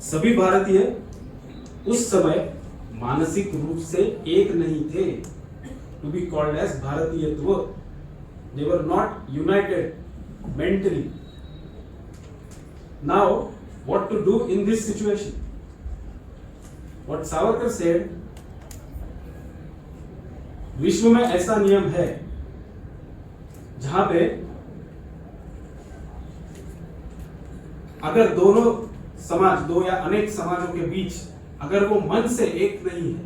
सभी भारतीय उस समय मानसिक रूप से एक नहीं थे टू बी कॉल्ड एज भारतीयत्व. They were not united mentally. Now what to do in this situation? What Savarkar said, विश्व में ऐसा नियम है जहां पे अगर दोनों समाज, दो या अनेक समाजों के बीच अगर वो मन से एक नहीं है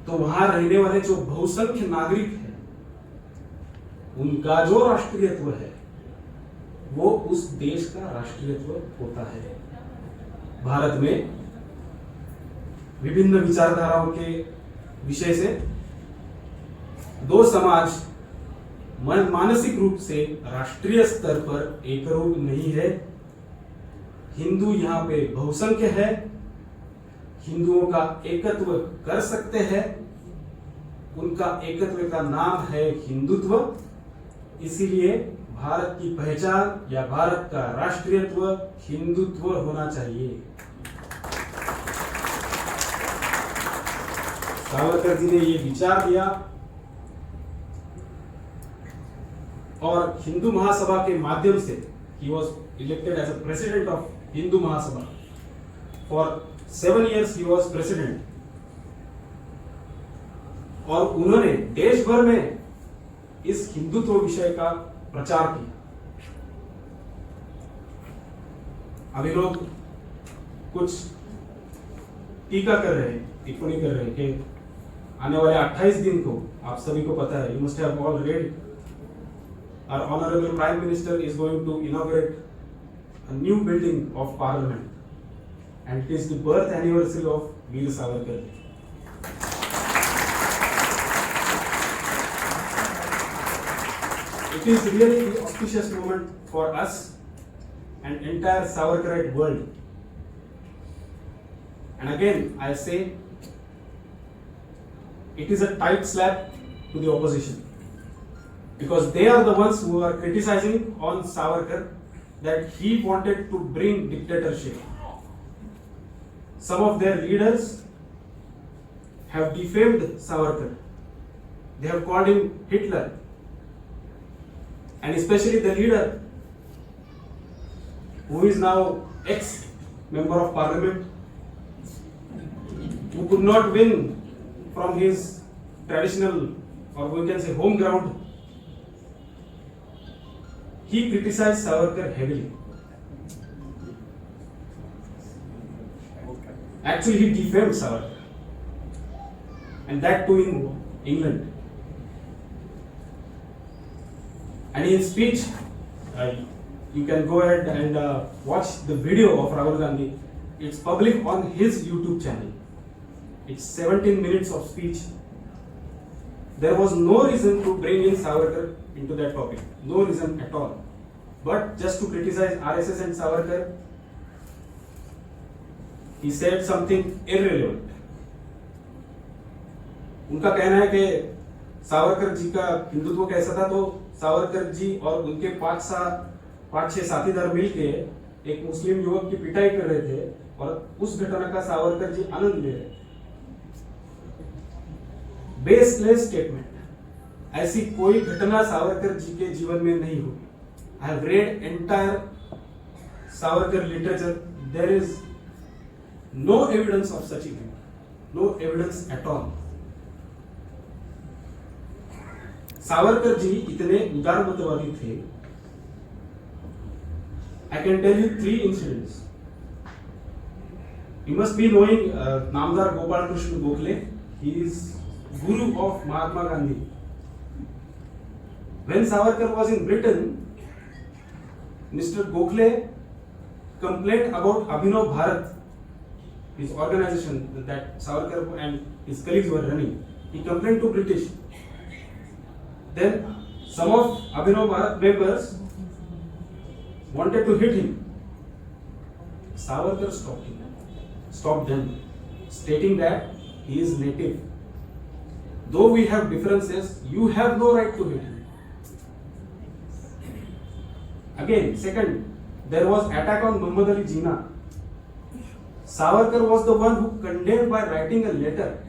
तो वहां रहने वाले जो बहुसंख्य नागरिक हैं उनका जो राष्ट्रीयत्व है वो उस देश का राष्ट्रीयत्व होता है. भारत में विभिन्न विचारधाराओं के विषय से दो समाज मानसिक रूप से राष्ट्रीय स्तर पर एकरूप नहीं है. हिंदू यहाँ पे बहुसंख्य है, हिंदुओं का एकत्व कर सकते हैं, उनका एकत्व का नाम है हिंदुत्व. इसीलिए भारत की पहचान या भारत का राष्ट्रीयत्व हिंदुत्व होना चाहिए. सावरकर जी ने ये विचार दिया और हिंदू महासभा के माध्यम से he was elected as a president of Hindu Mahasabha. For 7 years he was president. और उन्होंने देश भर में इस हिंदुत्व विषय का प्रचार किया. अभी लोग कुछ टीका कर रहे हैं, टिप्पणी कर रहे हैं कि आने वाले 28 दिन को, आप सभी को पता है, you must have all read, our honorable prime minister is going to inaugurate a new building of parliament and it is the birth anniversary of Veer Savarkar. It is really the auspicious moment for us and entire Savarkarite world. And again I say, it is a tight slap to the opposition, because they are the ones who are criticizing on Savarkar that he wanted to bring dictatorship. Some of their leaders have defamed Savarkar. They have called him Hitler. And especially the leader who is now ex-member of parliament, who could not win from his traditional, or we can say home ground. He criticized Savarkar heavily. Actually, he defamed Savarkar, and that too in England. And in speech, you can go ahead and watch the video of Rahul Gandhi. It's public on his YouTube channel. It's 17 minutes of speech. There was no reason to bring in Savarkar into that topic. No reason at all. But just to criticize RSS and Savarkar, he said something irrelevant. उनका कहना है कि सावरकर जी का हिंदुत्व कैसा था, तो सावरकर जी और उनके 5-6 साथीदार मिलके एक मुस्लिम युवक की पिटाई कर रहे थे और उस घटना का सावरकर जी आनंद ले रहे थे. Baseless statement. ऐसी कोई घटना सावरकर जी के जीवन में नहीं हुई. I have read entire Savarkar literature. There is no evidence of such event. No evidence at all. Savarkar ji इतने उदारमतवादी थे. I can tell you 3 incidents. You must be knowing Namdar Gopal Krishna Gokhale. He is guru of Mahatma Gandhi. When Savarkar was in Britain, Mr. Gokhale complained about Abhinav Bharat, his organization that Savarkar and his colleagues were running. He complained to British. Then some of Abhinav Bharat members wanted to hit him. Savarkar stopped them, stating that he is native. Though we have differences, you have no right to hit him. Again, second, there was attack on Muhammad Ali Jinnah. Savarkar was the one who condemned by writing a letter.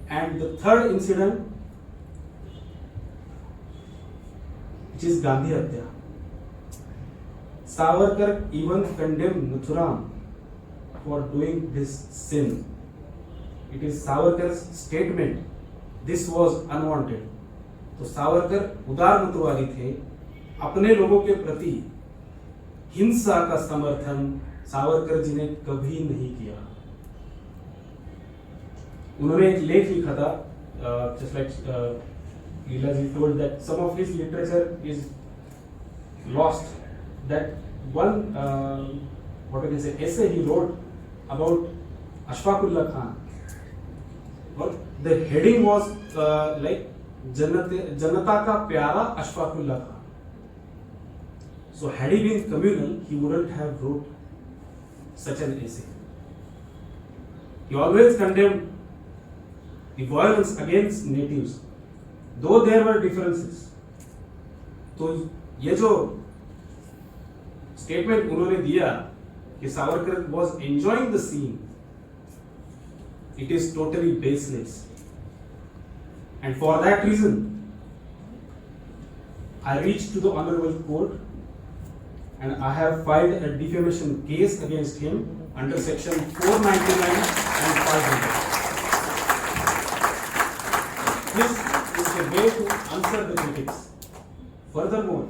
And the third incident, which is Gandhi Hatya. Savarkar even condemned Nathuram for doing this sin. It is Savarkar's statement, this was unwanted. तो सावरकर उदार मतवादी थे, अपने लोगों के प्रति हिंसा का समर्थन सावरकर जी ने कभी नहीं किया. उन्होंने एक लेख लिखा था, just like Leela ji told that some of his literature is lost. That one, what we can say, essay he wrote about Ashfaqullah Khan. But the heading was like Janata ka pyara Ashfaqullah Khan. So had he been communal, he wouldn't have wrote such an essay. He always condemned the violence against natives, though there were differences. तो ये जो statement उन्होंने दिया कि Savarkar was enjoying the scene, it is totally baseless. And for that reason, I reached to the Honorable Court and I have filed a defamation case against him under section 499 and 500. This is a way to answer the critics. Furthermore,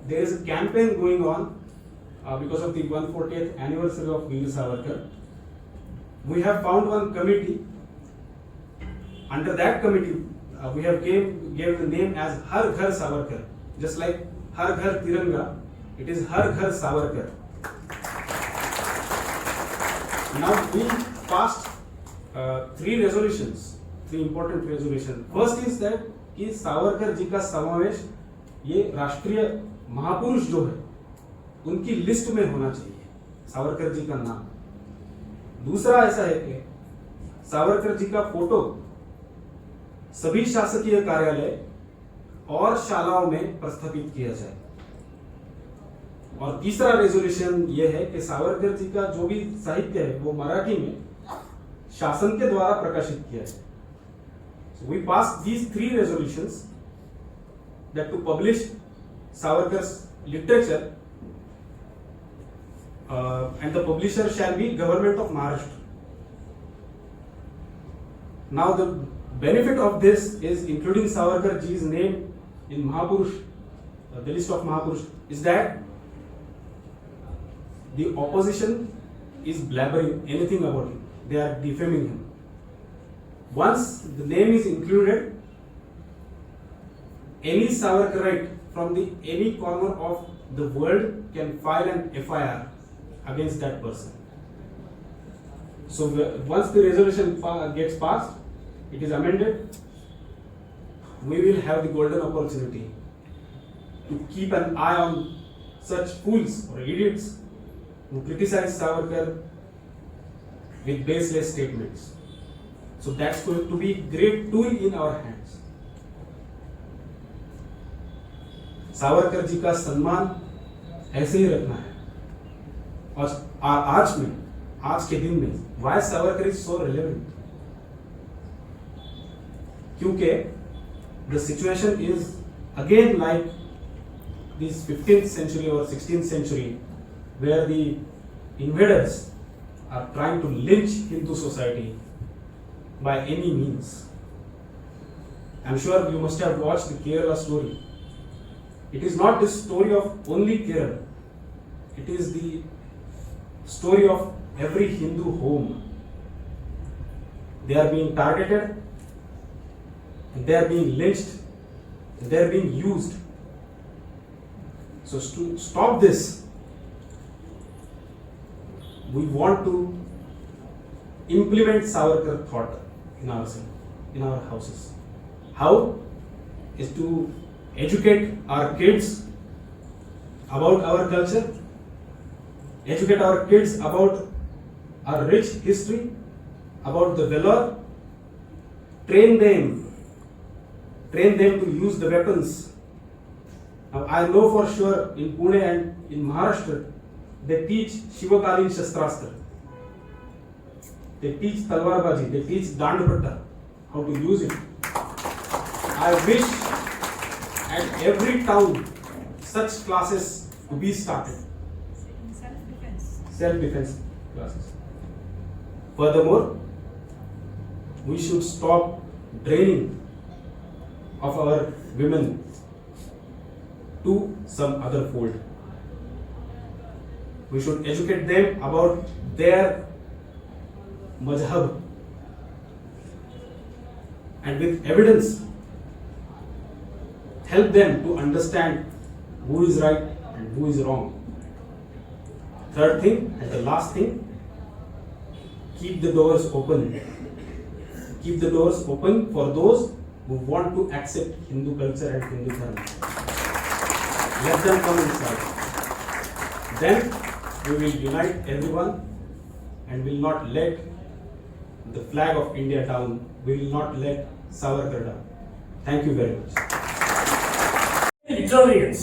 there is a campaign going on because of the 140th anniversary of Veer Savarkar. We have found one committee. Under that committee, we have gave the name as Har Ghar Savarkar. Just like Har Ghar Tiranga, it is Har Ghar Savarkar. Now we passed three resolutions, three important resolutions. First is that कि सावरकर जी का समावेश ये राष्ट्रीय महापुरुष जो है उनकी list में होना चाहिए, सावरकर जी का नाम. दूसरा ऐसा है कि सावरकर जी का फोटो सभी शासकीय कार्यालय और शालाओं में प्रस्थापित किया जाए. और तीसरा रेजोल्यूशन ये है कि सावरकर जी का जो भी साहित्य है वो मराठी में शासन के द्वारा प्रकाशित किया जाए. So we passed these three resolutions that to publish Savarkar's literature and the publisher shall be Government of Maharashtra. Now the benefit of this is including Savarkar ji's name in Mahapurush, the list of Mahapurush, is that the opposition is blabbering anything about him. They are defaming him. Once the name is included, any Savarkarite from any corner of the world can file an FIR against that person. So once the resolution gets passed, it is amended, we will have the golden opportunity to keep an eye on such fools or idiots who criticize Savarkar with baseless statements. So that's going to be a great tool in our hands. Savarkar ji का सम्मान ऐसे ही रखना है. और आज के दिन में why Savarkar is so relevant? क्योंकि the situation is again like this 15th century or 16th century where the invaders are trying to lynch Hindu society by any means. I'm sure you must have watched the Kerala story. It is not the story of only Kerala. It is the story of every Hindu home. They are being targeted, they are being lynched, they are being used. So to stop this, we want to implement Savarkar thought in our houses. How? Is to educate our kids about our culture, educate our kids about our rich history, about the valor, train them to use the weapons. Now I know for sure in Pune and in Maharashtra they teach Shivakalin Shastrastra. They teach Talwarbazi, they teach Dandapata, how to use it. I wish at every town such classes to be started. Self-defense classes. Furthermore, we should stop draining of our women to some other fold. We should educate them about their madhab and with evidence help them to understand who is right and who is wrong. Third thing and the last thing, keep the doors open. Keep the doors open for those who want to accept Hindu culture and Hindu dharma. Let them come inside. Then we will unite everyone and will not let the flag of India down. We will not let Savarkar down. Thank you very much. Victorians.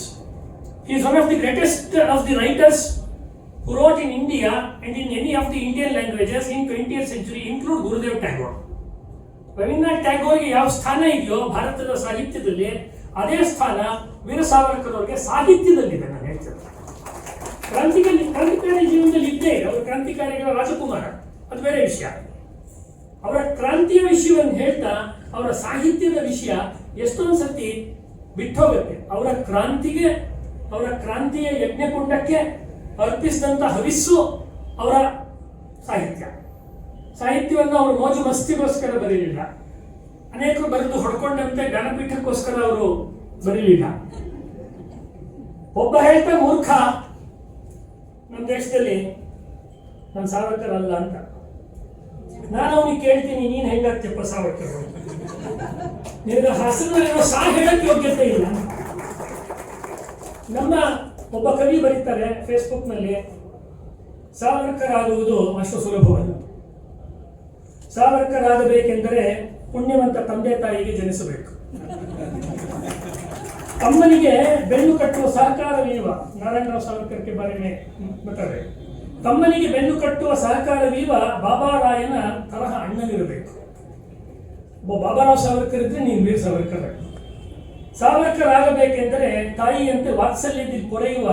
He is one of the greatest of the writers who wrote in India and in any of the Indian languages in 20th century, include Gurudev Tagore. Ravindranath ಟ್ಯಾಗೋರ್ಗೆ ಯಾವ ಸ್ಥಾನ ಇದೆಯೋ ಭಾರತದ ಸಾಹಿತ್ಯದಲ್ಲಿ, ಅದೇ ಸ್ಥಾನ ವೀರ ಸಾವರ್ಕರ್ ಅವರಿಗೆ ಸಾಹಿತ್ಯದಲ್ಲಿದೆ. ನಾನು ಹೇಳ್ತೇನೆ, ಕ್ರಾಂತಿಕಾರಿ ಜೀವನದಲ್ಲಿ ಇದ್ದೇ, ಅವರು ಕ್ರಾಂತಿಕಾರಿಗಳ ರಾಜಕುಮಾರ, ಅದು ಬೇರೆ ವಿಷಯ. ಅವರ ಕ್ರಾಂತಿಯ ವಿಷಯವನ್ನು ಹೇಳ್ತಾ ಅವರ ಸಾಹಿತ್ಯದ ವಿಷಯ ಎಷ್ಟೊಂದು ಸರ್ತಿ ಬಿಟ್ಟೋಗುತ್ತೆ. ಅವರ ಕ್ರಾಂತಿಯ ಯಜ್ಞಕುಂಡಕ್ಕೆ ಅರ್ಪಿಸಿದಂತ ಹವಿಸ್ಸು ಅವರ ಸಾಹಿತ್ಯವನ್ನು ಅವರು ಮೋಜು ಮಸ್ತಿಗೋಸ್ಕರ ಬರೀಲಿಲ್ಲ. ಅನೇಕರು ಬರೆದು ಹೊಡ್ಕೊಂಡಂತೆ ಜ್ಞಾನಪೀಠಕ್ಕೋಸ್ಕರ ಅವರು ಬರೀಲಿಲ್ಲ. ಒಬ್ಬ ಹೇಳ್ತಾ ಮೂರ್ಖ ನಮ್ಮ ದೇಶದಲ್ಲಿ ನಾನು ಸಾವರ್ಕರ್ ಅಲ್ಲ ಅಂತ. ನಾನು ಅವನಿಗೆ ಕೇಳ್ತೀನಿ, ನೀನ್ ಹೆಂಗಾಗ್ತಪ್ಪ ಸಾವರ್ಕರ್? ನಿನಗೆ ಹಸಿರು ಸಾ ಹೇಳಕ್ ಯೋಗ್ಯತೆ ಇಲ್ಲ. ನಮ್ಮ ಒಬ್ಬ ಕವಿ ಬರೀತಾರೆ ಫೇಸ್ಬುಕ್ನಲ್ಲಿ, ಸಾವರ್ಕರ್ ಆಗುವುದು ಅಷ್ಟು ಸುಲಭವಲ್ಲ. ಸಾವರ್ಕರ್ ಆಗಬೇಕೆಂದರೆ ಪುಣ್ಯವಂತ ತಂದೆ ತಾಯಿಗೆ ಜನಿಸಬೇಕು. ತಮ್ಮನಿಗೆ ಬೆನ್ನು ಕಟ್ಟುವ ಸಹಕಾರವೀವ, ನಾರಾಯಣರಾವ್ ಸಾವರ್ಕರ್ ಕೆ ಬಾರೆ ಮೇ ಬತಾರೆ. ತಮ್ಮನಿಗೆ ಬೆನ್ನು ಕಟ್ಟುವ ಸಹಕಾರವೀವ ಬಾಬಾರಾಯನ ತರಹ ಅಣ್ಣನಿರಬೇಕು. ಒಬ್ಬ ಬಾಬಾರಾವ್ ಸಾವರ್ಕರ್ ಇದ್ರೆ ನೀನು ವೀರ್ ಸಾವರ್ಕರ್. ಸಾವರ್ಕರ್ ಆಗಬೇಕೆಂದರೆ ತಾಯಿಯಂತೆ ವಾತ್ಸಲ್ಯದಲ್ಲಿ ಕೊರೆಯುವ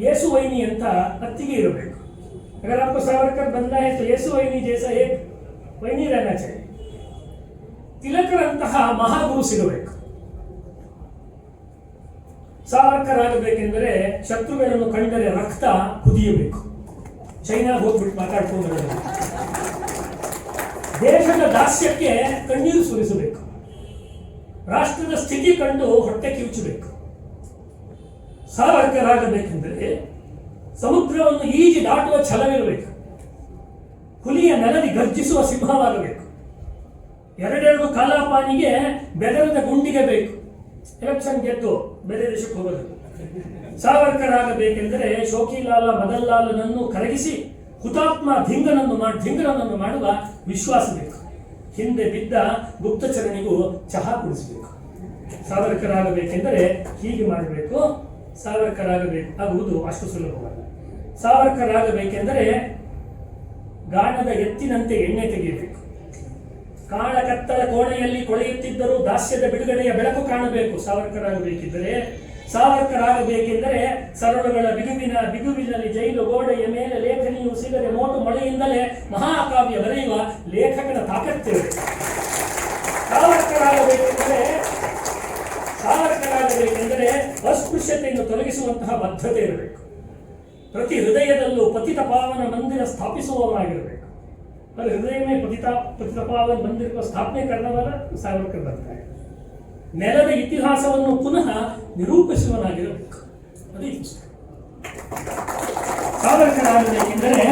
ಯೇಸುವೈನಿ ಅಂತ ಅತ್ತಿಗೆ ಇರಬೇಕು. अगर आपको सावरकर बनना है तो येसुवैनी जैसा एक वैनी रहना चाहिए. ತಿಲಕರಂತಹ ಮಹಾಗುರು ಸಿಗಬೇಕು. ಸಾವರ್ಕರ್ ಆಗಬೇಕೆಂದರೆ ಶತ್ರುಗಳನ್ನು ಕಂಡರೆ ರಕ್ತ ಕುದಿಯಬೇಕು. ಚೈನಾಗೆ ಹೋಗ್ಬಿಟ್ಟು ಮಾತಾಡ್ಕೊಂಡು ದೇಶದ ದಾಸ್ಯಕ್ಕೆ ಕಣ್ಣೀರು ಸುರಿಸಬೇಕು. ರಾಷ್ಟ್ರದ ಸ್ಥಿತಿ ಕಂಡು ಹೊಟ್ಟೆ ಕಿವುಚಬೇಕು. ಸಾವರ್ಕರ್ ಆಗಬೇಕೆಂದರೆ ಸಮುದ್ರವನ್ನು ಈಜಿ ದಾಟುವ ಛಲವಿರಬೇಕು. ಹುಲಿಯ ನೆಲದಿ ಗರ್ಜಿಸುವ ಸಿಂಹವಾಗಬೇಕು. ಎರಡೆರಡು ಕಾಲಾಪಾನಿಗೆ ಬೆದರದ ಗುಂಡಿಗೆ ಬೇಕು. ಎಲೆಕ್ಷನ್ ಗೆದ್ದು ಬೇರೆ ದೇಶಕ್ಕೆ ಹೋಗೋದು. ಸಾವರ್ಕರ್ ಆಗಬೇಕೆಂದರೆ ಶೋಕಿಲಾಲ ಮದನ್ಲಾಲನನ್ನು ಕರಗಿಸಿ ಹುತಾತ್ಮ ಧಿಂಗನನ್ನು ಮಾಡುವ ವಿಶ್ವಾಸ ಬೇಕು. ಹಿಂದೆ ಬಿದ್ದ ಗುಪ್ತಚರನಿಗೂ ಚಹಾ ಕುಡಿಸಬೇಕು. ಸಾವರ್ಕರ್ ಆಗಬೇಕೆಂದರೆ ಹೀಗೆ ಮಾಡಬೇಕು. ಸಾವರ್ಕರ್ ಆಗುವುದು ಅಷ್ಟು ಸುಲಭವಲ್ಲ. ಸಾವರ್ಕರ್ ಆಗಬೇಕೆಂದರೆ ಗಾಣದ ಎತ್ತಿನಂತೆ ಎಣ್ಣೆ ತೆಗೆಯಬೇಕು. ಕಾಳ ಕತ್ತಲ ಕೋಣೆಯಲ್ಲಿ ಕೊಳೆಯುತ್ತಿದ್ದರೂ ದಾಸ್ಯದ ಬಿಡುಗಡೆಯ ಬೆಳಕು ಕಾಣಬೇಕು. ಸಾವರ್ಕರ್ ಆಗಬೇಕಿದ್ದರೆ ಸರಳುಗಳ ಬಿಗುವಿನಲ್ಲಿ ಜೈಲು ಗೋಡೆಯ ಮೇಲೆ ಲೇಖನಿಯು ಸಿಗದೆ ಮೋಟು ಮಳೆಯಿಂದಲೇ ಮಹಾಕಾವ್ಯ ಬರೆಯುವ ಲೇಖಕನ ತಾಕತ್ತಿರಬೇಕು. ಸಾವರ್ಕರ್ ಆಗಬೇಕೆಂದರೆ ಅಸ್ಪೃಶ್ಯತೆಯನ್ನು ತೊಲಗಿಸುವಂತಹ ಬದ್ಧತೆ ಇರಬೇಕು. ಪ್ರತಿ ಹೃದಯದಲ್ಲೂ ಪತಿತ ಪಾವನ ಮಂದಿರ ಸ್ಥಾಪಿಸುವವರಾಗಿರಬೇಕು. अरे हृदय में पतित पावन मंदिर को स्थापने करने वाला सावरकर बनता है. ನೆಲದ ಇತಿಹಾಸವನ್ನು ಪುನಃ ನಿರೂಪಿಸುವನಾಗಿರಬೇಕು. ಅದೇ ಪುಸ್ತಕ. ಸಾವರ್ಕರ್ ಆಗಬೇಕೆಂದರೆ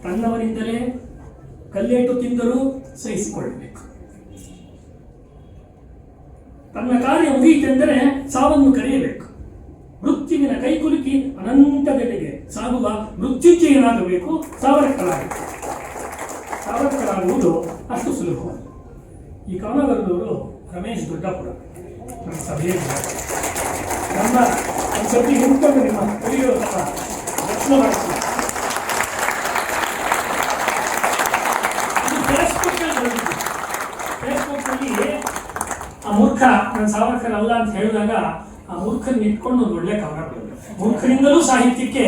ತನ್ನವರಿಂದಲೇ ಕಲ್ಲೇಟು ತಿಂದರೂ ಸಹಿಸಿಕೊಳ್ಳಬೇಕು. ತನ್ನ ಕಾರ್ಯ ಮುಗಿಯಿತೆಂದರೆ ಸಾವನ್ನು ಕರೆಯಬೇಕು. ಮೃತ್ಯುವಿನ ಕೈಕುಲುಕಿ ಅನಂತದೆಡೆಗೆ ಸಾಗುವ ಮೃತ್ಯುಂಜಯನಾಗಬೇಕು. ಸಾವರ್ಕರ್ ಆಗುವುದು ಅಷ್ಟು ಸುಲಭವಲ್ಲ. ಈ ಕವನ ಬರೆದವರು ರಮೇಶ್ ದೊಡ್ಡಪುರ ನಮ್ಮ ಸಭೆಯಲ್ಲಿ ನಮ್ಮ ಒಂದು ಸರ್ತಿ ನಿಂತ್ಕೊಂಡು ನಿಮ್ಮ ಕಲಿಯುವ ಪ್ರಶ್ನೆ ಮಾಡ್ತೀನಿ. ಫೇಸ್ಬುಕ್ನಲ್ಲಿ ಆ ಮೂರ್ಖ ನನ್ನ ಸಾವರ್ಕರ್ ಅಲ್ಲ ಅಂತ ಹೇಳಿದಾಗ ಆ ಮೂರ್ಖನ ಇಟ್ಕೊಂಡು ಒಂದು ಒಳ್ಳೆ ಕವನ ಬರೆದ. ಮೂರ್ಖರಿಂದಲೂ ಸಾಹಿತ್ಯಕ್ಕೆ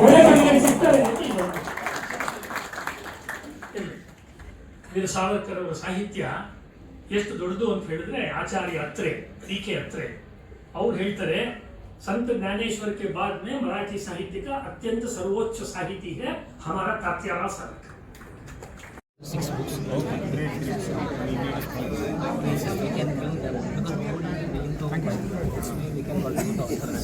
ಒಳ್ಳೆ ಕವಿಗಳು ಸಿಗ್ತಾರೆ. ವೀರ ಸಾವರ್ಕರ್ ಅವರ ಸಾಹಿತ್ಯ ಎಷ್ಟು ದೊಡ್ಡದು ಅಂತ ಹೇಳಿದ್ರೆ ಆಚಾರ್ಯ ಅತ್ರೆ ಡಿ.ಕೆ. ಅತ್ರೆ ಅವ್ರು ಹೇಳ್ತಾರೆ, संत ज्ञानेश्वर के बाद में मराठी साहित्य का अत्यंत सर्वोच्च साहिती है हमारा तात्यारा Savarkar. 6 books. Okay. Great. We can bring them because we can work with authors.